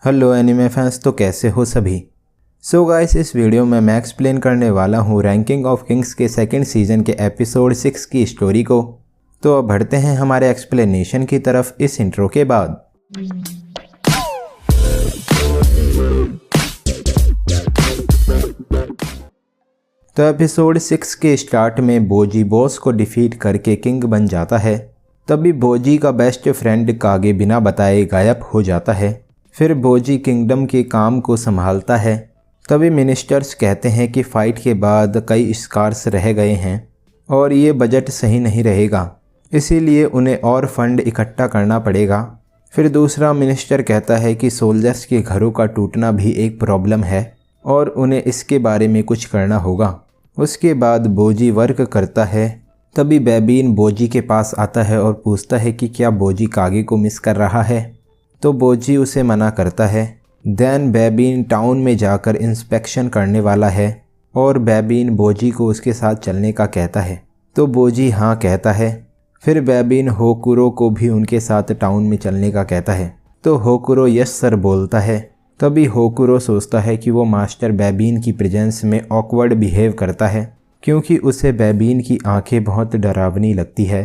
Hello anime fans, तो कैसे हो सभी। सो गाइस, इस वीडियो में मैं एक्सप्लेन करने वाला हूँ रैंकिंग ऑफ किंग्स के सेकंड सीजन के एपिसोड 6 की स्टोरी को। तो अब बढ़ते हैं हमारे एक्सप्लेनेशन की तरफ इस इंट्रो के बाद। तो एपिसोड 6 के स्टार्ट में बोजी बॉस को डिफीट करके किंग बन जाता है। तभी बोजी का बेस्ट फ्रेंड कागे बिना बताए गायब हो जाता है। फिर बोजी किंगडम के काम को संभालता है। तभी मिनिस्टर्स कहते हैं कि फ़ाइट के बाद कई स्कार्स रह गए हैं और ये बजट सही नहीं रहेगा, इसीलिए उन्हें और फंड इकट्ठा करना पड़ेगा। फिर दूसरा मिनिस्टर कहता है कि सोल्जर्स के घरों का टूटना भी एक प्रॉब्लम है और उन्हें इसके बारे में कुछ करना होगा। उसके बाद बोजी वर्क करता है। तभी बेबीन बोजी के पास आता है और पूछता है कि क्या बोजी कागे को मिस कर रहा है। तो बोजी उसे मना करता है। देन बेबीन टाउन में जाकर इंस्पेक्शन करने वाला है और बेबीन बोजी को उसके साथ चलने का कहता है। तो बोजी हाँ कहता है। फिर बेबीन होकुरो को भी उनके साथ टाउन में चलने का कहता है। तो होकुरो यस सर बोलता है। तभी होकुरो सोचता है कि वो मास्टर बेबीन की प्रेजेंस में ऑकवर्ड बिहेव करता है, क्योंकि उसे बेबीन की आंखें बहुत डरावनी लगती है।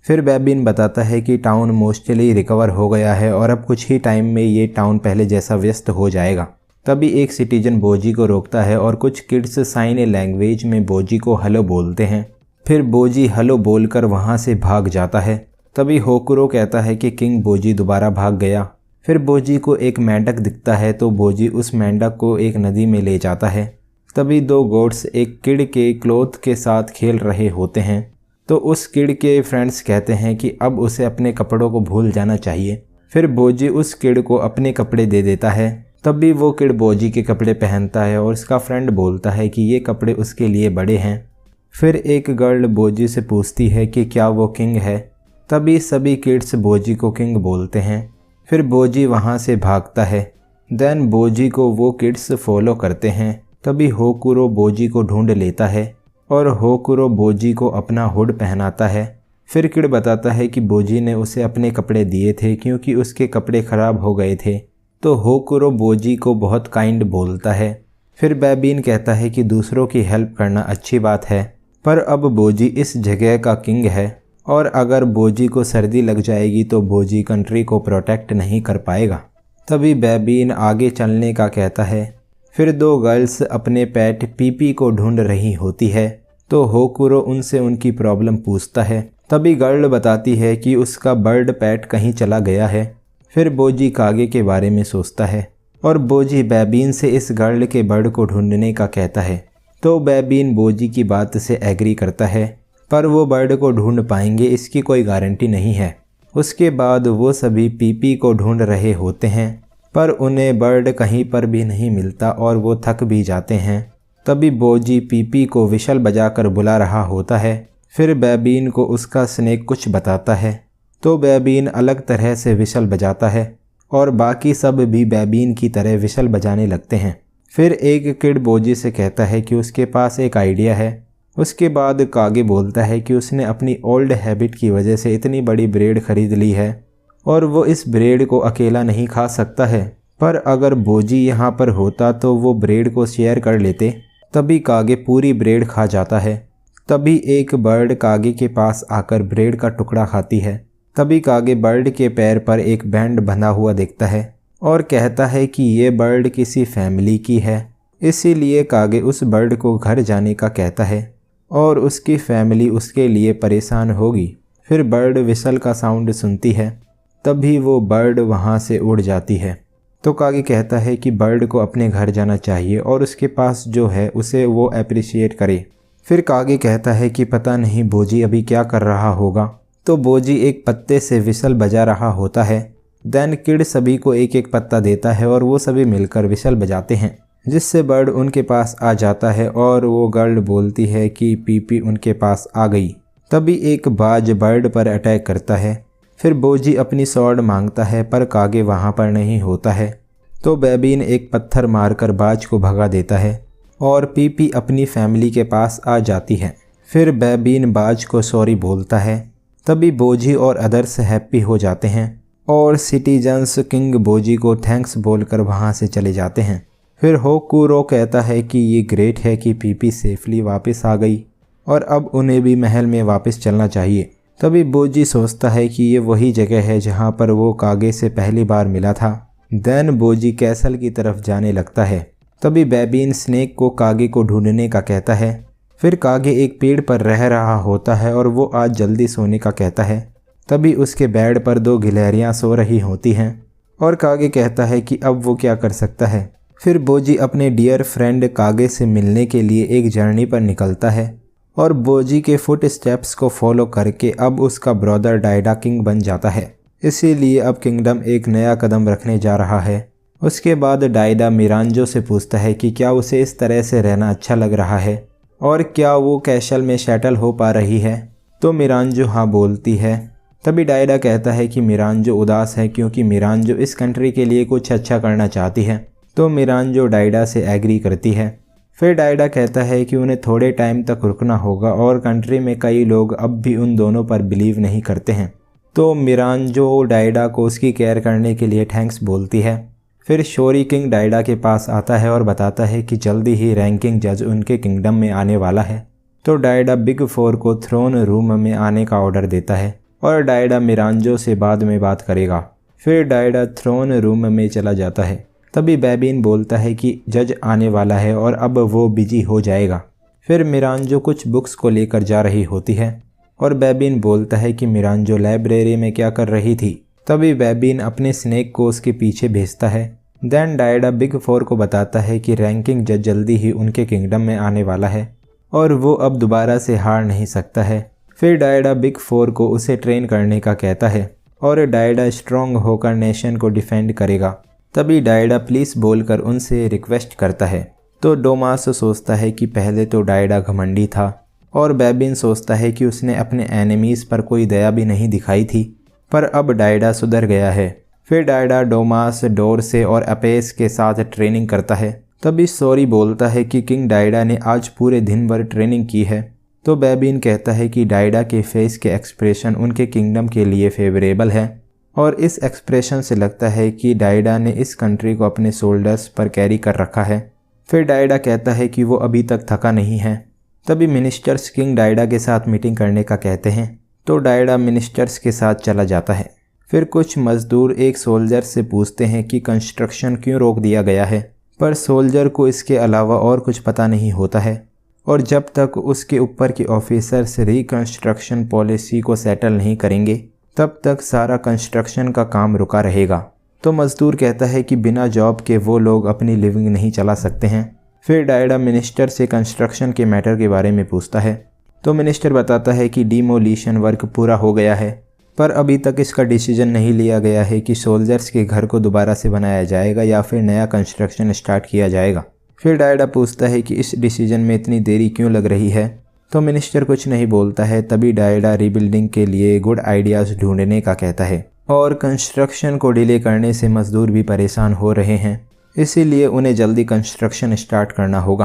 फिर बेबीन बताता है कि टाउन मोस्टली रिकवर हो गया है और अब कुछ ही टाइम में ये टाउन पहले जैसा व्यस्त हो जाएगा। तभी एक सिटीजन बोजी को रोकता है और कुछ किड्स साइन लैंग्वेज में बोजी को हेलो बोलते हैं। फिर बोजी हेलो बोलकर वहाँ से भाग जाता है। तभी होकुरो कहता है कि किंग बोजी दोबारा भाग गया। फिर बोजी को एक मेंढक दिखता है, तो बोजी उस मेंढक को एक नदी में ले जाता है। तभी दो गोड्स एक किड के क्लॉथ के साथ खेल रहे होते हैं। तो उस किड के फ्रेंड्स कहते हैं कि अब उसे अपने कपड़ों को भूल जाना चाहिए। फिर बोजी उस किड को अपने कपड़े दे देता है। तभी वो किड बोजी के कपड़े पहनता है और उसका फ्रेंड बोलता है कि ये कपड़े उसके लिए बड़े हैं। फिर एक गर्ल बोजी से पूछती है कि क्या वो किंग है। तभी सभी किड्स बोजी को किंग बोलते हैं। फिर बोजी वहाँ से भागता है। देन बोजी को वो किड्स फॉलो करते हैं। तभी होकुरो बोजी को ढूंढ लेता है और होकुरो बोजी को अपना हुड पहनाता है। फिर किड बताता है कि बोजी ने उसे अपने कपड़े दिए थे क्योंकि उसके कपड़े ख़राब हो गए थे। तो होकुरो बोजी को बहुत काइंड बोलता है। फिर बेबीन कहता है कि दूसरों की हेल्प करना अच्छी बात है, पर अब बोजी इस जगह का किंग है और अगर बोजी को सर्दी लग जाएगी तो बोजी कंट्री को प्रोटेक्ट नहीं कर पाएगा। तभी बेबीन आगे चलने का कहता है। फिर दो गर्ल्स अपने पेट पीपी को ढूंढ रही होती है, तो होकुरो उनसे उनकी प्रॉब्लम पूछता है। तभी गर्ल बताती है कि उसका बर्ड पेट कहीं चला गया है। फिर बोजी कागे के बारे में सोचता है और बोजी बेबीन से इस गर्ल के बर्ड को ढूंढने का कहता है। तो बेबीन बोजी की बात से एग्री करता है, पर वो बर्ड को ढूंढ पाएंगे इसकी कोई गारंटी नहीं है। उसके बाद वो सभी पीपी को ढूंढ रहे होते हैं, पर उन्हें बर्ड कहीं पर भी नहीं मिलता और वो थक भी जाते हैं। तभी बोजी पीपी को विशल बजाकर बुला रहा होता है। फिर बेबीन को उसका स्नेक कुछ बताता है, तो बेबीन अलग तरह से विशल बजाता है और बाकी सब भी बेबीन की तरह विशल बजाने लगते हैं। फिर एक किड बोजी से कहता है कि उसके पास एक आइडिया है। उसके बाद कागे बोलता है कि उसने अपनी ओल्ड हैबिट की वजह से इतनी बड़ी ब्रेड खरीद ली है और वो इस ब्रेड को अकेला नहीं खा सकता है, पर अगर बोजी यहाँ पर होता तो वो ब्रेड को शेयर कर लेते। तभी कागे पूरी ब्रेड खा जाता है। तभी एक बर्ड कागे के पास आकर ब्रेड का टुकड़ा खाती है। तभी कागे बर्ड के पैर पर एक बैंड बंधा हुआ देखता है और कहता है कि ये बर्ड किसी फैमिली की है, इसीलिए कागे उस बर्ड को घर जाने का कहता है और उसकी फैमिली उसके लिए परेशान होगी। फिर बर्ड विसल का साउंड सुनती है। तभी वो बर्ड वहाँ से उड़ जाती है। तो कागे कहता है कि बर्ड को अपने घर जाना चाहिए और उसके पास जो है उसे वो अप्रिशिएट करे। फिर कागे कहता है कि पता नहीं बोजी अभी क्या कर रहा होगा। तो बोजी एक पत्ते से विशल बजा रहा होता है। देन किड सभी को एक एक पत्ता देता है और वो सभी मिलकर विशल बजाते हैं, जिससे बर्ड उनके पास आ जाता है और वो गर्ल बोलती है कि पीपी उनके पास आ गई। तभी एक बाज बर्ड पर अटैक करता है। फिर बोजी अपनी स्वॉर्ड मांगता है, पर कागे वहाँ पर नहीं होता है। तो बेबीन एक पत्थर मारकर बाज को भगा देता है और पीपी अपनी फैमिली के पास आ जाती है। फिर बेबीन बाज को सॉरी बोलता है। तभी बोजी और अदर्स हैप्पी हो जाते हैं और सिटीजन्स किंग बोजी को थैंक्स बोलकर वहाँ से चले जाते हैं। फिर होकुरो कहता है कि ये ग्रेट है कि पीपी सेफली वापस आ गई और अब उन्हें भी महल में वापस चलना चाहिए। तभी बोजी सोचता है कि ये वही जगह है जहाँ पर वो कागे से पहली बार मिला था। देन बोजी कैसल की तरफ जाने लगता है। तभी बेबीन स्नेक को कागे को ढूंढने का कहता है। फिर कागे एक पेड़ पर रह रहा होता है और वो आज जल्दी सोने का कहता है। तभी उसके बेड पर 2 गिलहरियाँ सो रही होती हैं और कागे कहता है कि अब वो क्या कर सकता है। फिर बोजी अपने डियर फ्रेंड कागे से मिलने के लिए एक जर्नी पर निकलता है और बोजी के फुट स्टेप्स को फॉलो करके अब उसका ब्रदर डायडा किंग बन जाता है। इसीलिए अब किंगडम एक नया कदम रखने जा रहा है। उसके बाद डायडा मिरांजो से पूछता है कि क्या उसे इस तरह से रहना अच्छा लग रहा है और क्या वो कैसल में सेटल हो पा रही है। तो मिरांजो हाँ बोलती है। तभी डायडा कहता है कि मिरांजो उदास है क्योंकि मिरांजो इस कंट्री के लिए कुछ अच्छा करना चाहती है। तो मिरांजो डायडा से एग्री करती है। फिर डायडा कहता है कि उन्हें थोड़े टाइम तक रुकना होगा और कंट्री में कई लोग अब भी उन दोनों पर बिलीव नहीं करते हैं। तो मिरांजो डायडा को उसकी केयर करने के लिए थैंक्स बोलती है। फिर शोरी किंग डायडा के पास आता है और बताता है कि जल्दी ही रैंकिंग जज उनके किंगडम में आने वाला है। तो डायडा बिग 4 को थ्रोन रूम में आने का ऑर्डर देता है और डायडा मिरांजो से बाद में बात करेगा। फिर डायडा थ्रोन रूम में चला जाता है। तभी बेबीन बोलता है कि जज आने वाला है और अब वो बिजी हो जाएगा। फिर मिरांजो कुछ बुक्स को लेकर जा रही होती है और बेबीन बोलता है कि मिरांजो लाइब्रेरी में क्या कर रही थी। तभी बेबीन अपने स्नेक को उसके पीछे भेजता है। देन डायडा बिग 4 को बताता है कि रैंकिंग जज जल्दी ही उनके किंगडम में आने वाला है और वो अब दोबारा से हार नहीं सकता है। फिर डायडा बिग 4 को उसे ट्रेन करने का कहता है और डायडा स्ट्रॉन्ग होकर नेशन को डिफेंड करेगा। तभी डायडा प्लीज़ बोलकर उनसे रिक्वेस्ट करता है। तो डोमास सोचता है कि पहले तो डायडा घमंडी था और बेबीन सोचता है कि उसने अपने एनिमीज़ पर कोई दया भी नहीं दिखाई थी, पर अब डायडा सुधर गया है। फिर डायडा डोमास डोरसे और अपेस के साथ ट्रेनिंग करता है। तभी सॉरी बोलता है कि किंग डायडा ने आज पूरे दिन भर ट्रेनिंग की है। तो बेबीन कहता है कि डायडा के फेस के एक्सप्रेशन उनके किंगडम के लिए फेवरेबल है और इस एक्सप्रेशन से लगता है कि डायडा ने इस कंट्री को अपने शोल्डर्स पर कैरी कर रखा है। फिर डायडा कहता है कि वो अभी तक थका नहीं है। तभी मिनिस्टर्स किंग डायडा के साथ मीटिंग करने का कहते हैं। तो डायडा मिनिस्टर्स के साथ चला जाता है। फिर कुछ मजदूर एक सोल्जर से पूछते हैं कि कंस्ट्रक्शन क्यों रोक दिया गया है, पर सोल्जर को इसके अलावा और कुछ पता नहीं होता है और जब तक उसके ऊपर के ऑफिसर्स रिकंस्ट्रक्शन पॉलिसी को सेटल नहीं करेंगे तब तक सारा कंस्ट्रक्शन का काम रुका रहेगा। तो मजदूर कहता है कि बिना जॉब के वो लोग अपनी लिविंग नहीं चला सकते हैं। फिर डायडा मिनिस्टर से कंस्ट्रक्शन के मैटर के बारे में पूछता है। तो मिनिस्टर बताता है कि डिमोलिशन वर्क पूरा हो गया है, पर अभी तक इसका डिसीजन नहीं लिया गया है कि सोल्जर्स के घर को दोबारा से बनाया जाएगा या फिर नया कंस्ट्रक्शन स्टार्ट किया जाएगा। फिर डायडा पूछता है कि इस डिसीजन में इतनी देरी क्यों लग रही है। तो मिनिस्टर कुछ नहीं बोलता है। तभी डायडा रीबिल्डिंग के लिए गुड आइडियाज़ ढूंढने का कहता है और कंस्ट्रक्शन को डिले करने से मजदूर भी परेशान हो रहे हैं, इसीलिए उन्हें जल्दी कंस्ट्रक्शन स्टार्ट करना होगा।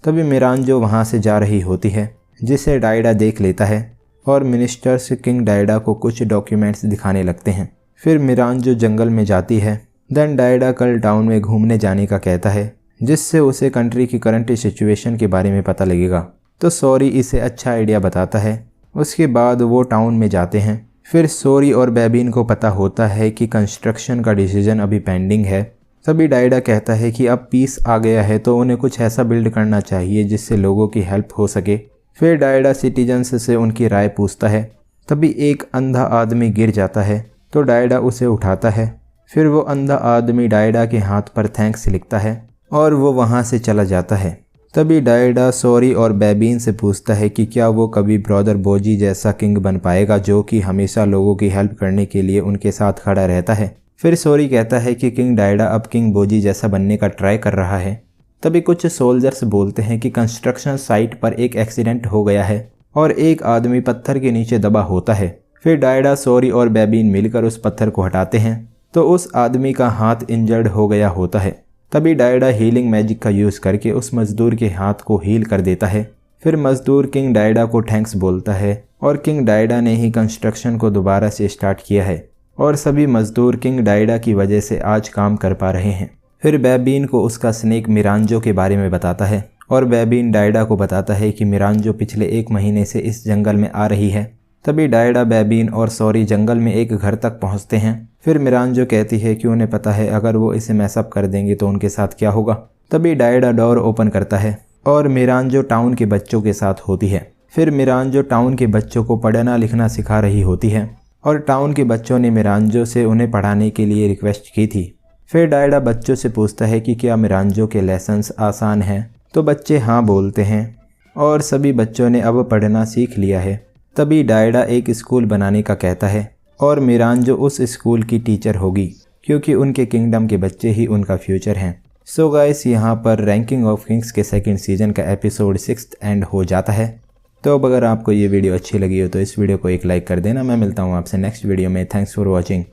तभी मिरांजो वहाँ से जा रही होती है जिसे डायडा देख लेता है और मिनिस्टर्स किंग डायडा को कुछ डॉक्यूमेंट्स दिखाने लगते हैं। फिर मिरांजो जंगल में जाती है। देन डायडा कल टाउन में घूमने जाने का कहता है जिससे उसे कंट्री की करंट सिचुएशन के बारे में पता लगेगा। तो सॉरी इसे अच्छा आइडिया बताता है। उसके बाद वो टाउन में जाते हैं। फिर सॉरी और बेबीन को पता होता है कि कंस्ट्रक्शन का डिसीजन अभी पेंडिंग है। तभी डायडा कहता है कि अब पीस आ गया है तो उन्हें कुछ ऐसा बिल्ड करना चाहिए जिससे लोगों की हेल्प हो सके। फिर डायडा सिटीजन्स से उनकी राय पूछता है। तभी एक अंधा आदमी गिर जाता है तो डायडा उसे उठाता है। फिर वो अंधा आदमी डायडा के हाथ पर थैंक्स लिखता है और वो वहाँ से चला जाता है। तभी डायडा सॉरी और बेबीन से पूछता है कि क्या वो कभी ब्रदर बोजी जैसा किंग बन पाएगा जो कि हमेशा लोगों की हेल्प करने के लिए उनके साथ खड़ा रहता है। फिर सॉरी कहता है कि किंग डायडा अब किंग बोजी जैसा बनने का ट्राई कर रहा है। तभी कुछ सोल्जर्स बोलते हैं कि कंस्ट्रक्शन साइट पर एक एक्सीडेंट हो गया है और एक आदमी पत्थर के नीचे दबा होता है। फिर डायडा सॉरी और बेबीन मिलकर उस पत्थर को हटाते हैं तो उस आदमी का हाथ इंजर्ड हो गया होता है। तभी डायडा हीलिंग मैजिक का यूज़ करके उस मजदूर के हाथ को हील कर देता है। फिर मजदूर किंग डायडा को थैंक्स बोलता है और किंग डायडा ने ही कंस्ट्रक्शन को दोबारा से स्टार्ट किया है। और सभी मजदूर किंग डायडा की वजह से आज काम कर पा रहे हैं। फिर बेबीन को उसका स्नेक मिरांजो के बारे में बताता है और बेबीन डायडा को बताता है कि मिरांजो पिछले 1 महीने से इस जंगल में आ रही है। तभी डायडा, बेबीन और सॉरी जंगल में एक घर तक पहुंचते हैं। फिर मिरांजो कहती है कि उन्हें पता है अगर वो इसे मैसअप कर देंगे तो उनके साथ क्या होगा। तभी डायडा डोर ओपन करता है और मिरांजो टाउन के बच्चों के साथ होती है। फिर मिरांजो टाउन के बच्चों को पढ़ना लिखना सिखा रही होती है और टाउन के बच्चों ने मिरांजो से उन्हें पढ़ाने के लिए रिक्वेस्ट की थी। फिर डायडा बच्चों से पूछता है कि क्या मिरांजो के लेसन्स आसान हैं, तो बच्चे हाँ बोलते हैं और सभी बच्चों ने अब पढ़ना सीख लिया है। तभी डायडा एक स्कूल बनाने का कहता है और मिरांजो उस स्कूल की टीचर होगी क्योंकि उनके किंगडम के बच्चे ही उनका फ्यूचर हैं। सो गाइस, यहाँ पर रैंकिंग ऑफ किंग्स के 2nd सीजन का एपिसोड 6th एंड हो जाता है। तो अब अगर आपको ये वीडियो अच्छी लगी हो तो इस वीडियो को एक लाइक कर देना। मैं मिलता हूँ आपसे नेक्स्ट वीडियो में। Thanks for watching.